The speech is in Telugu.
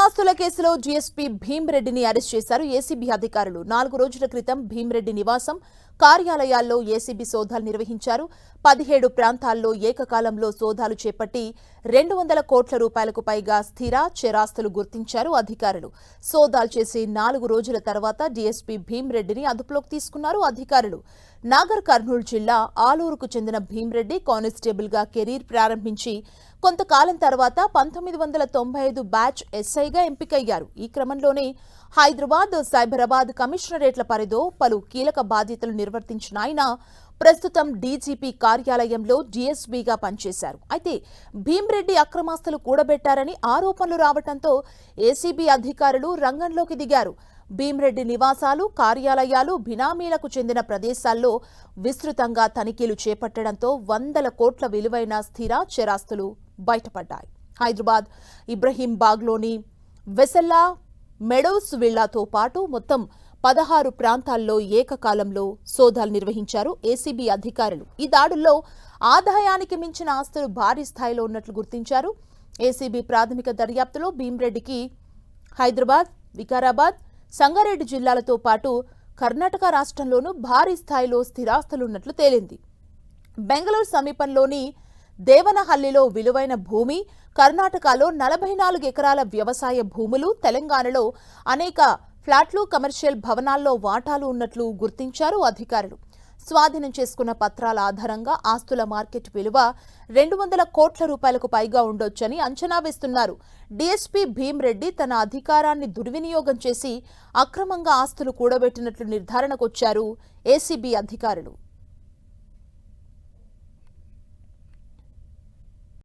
అక్రమాస్తుల కేసులో జీఎస్పీ భీమ్రెడ్డిని అరెస్ట్ చేశారు ఏసీబీ అధికారులు. 4 రోజుల క్రితం భీమ్రెడ్డి నివాసం, కార్యాలయాల్లో ఏసీబీ సోదాలు నిర్వహించారు. 17 ప్రాంతాల్లో ఏకకాలంలో సోదాలు చేపట్టి 200 కోట్ల రూపాయలకు పైగా స్థిర, చరాస్తులు గుర్తించారు అధికారులు. సోదాలు చేసి 4 రోజుల తర్వాత డీఎస్పీ భీమ్రెడ్డిని అదుపులోకి తీసుకున్నారు అధికారులు. నాగర్ కర్నూలు జిల్లా ఆలూరుకు చెందిన భీమ్రెడ్డి కానిస్టేబుల్ గా కెరీర్ ప్రారంభించి కొంతకాలం తర్వాత 1995 బ్యాచ్ ఎస్ఐగా ఎంపికయ్యారు. ఈ క్రమంలోనే హైదరాబాద్, సైబరాబాద్ కమిషనరేట్ల పరిధిలో పలు కీలక బాధ్యతలు నిర్వర్తించిన ఆయన ప్రస్తుతం డీజీపీ కార్యాలయంలో డీఎస్పీగా పనిచేశారు. అయితే భీమ్రెడ్డి అక్రమాస్తులు కూడబెట్టారని ఆరోపణలు రావడంతో ఏసీబీ అధికారులు రంగంలోకి దిగారు. భీమ్రెడ్డి నివాసాలు, కార్యాలయాలు, బినామీలకు చెందిన ప్రదేశాల్లో విస్తృతంగా తనిఖీలు చేపట్టడంతో 100 కోట్ల విలువైన స్థిర, చరాస్తులు బయటపడ్డాయి. హైదరాబాద్ ఇబ్రహీంబాగ్లోని వెసల్లా మెడోస్ విల్లాతో పాటు మొత్తం 16 ప్రాంతాల్లో ఏకకాలంలో సోదాలు నిర్వహించారు ఏసీబీ అధికారులు. ఈ దాడుల్లో ఆదాయానికి మించిన ఆస్తులు భారీ స్థాయిలో ఉన్నట్లు గుర్తించారు. ఏసీబీ ప్రాథమిక దర్యాప్తులో భీమ్రెడ్డికి హైదరాబాద్, వికారాబాద్, సంగారెడ్డి జిల్లాలతో పాటు కర్ణాటక రాష్ట్రంలోనూ భారీ స్థాయిలో స్థిరాస్తులున్నట్లు తేలింది. బెంగళూరు సమీపంలోని దేవనహల్లిలో విలువైన భూమి, కర్ణాటకలో 44 ఎకరాల వ్యవసాయ భూములు, తెలంగాణలో అనేక ఫ్లాట్లు, కమర్షియల్ భవనాల్లో వాటాలు ఉన్నట్లు గుర్తించారు అధికారులు. స్వాధీనం చేసుకున్న పత్రాల ఆధారంగా ఆస్తుల మార్కెట్ విలువ 200 కోట్ల రూపాయలకు పైగా ఉండొచ్చని అంచనా వేస్తున్నారు. డీఎస్పీ భీమ్రెడ్డి తన అధికారాన్ని దుర్వినియోగం చేసి అక్రమంగా ఆస్తులు కూడబెట్టినట్లు నిర్ధారణకొచ్చారు ఏసీబీ అధికారులు.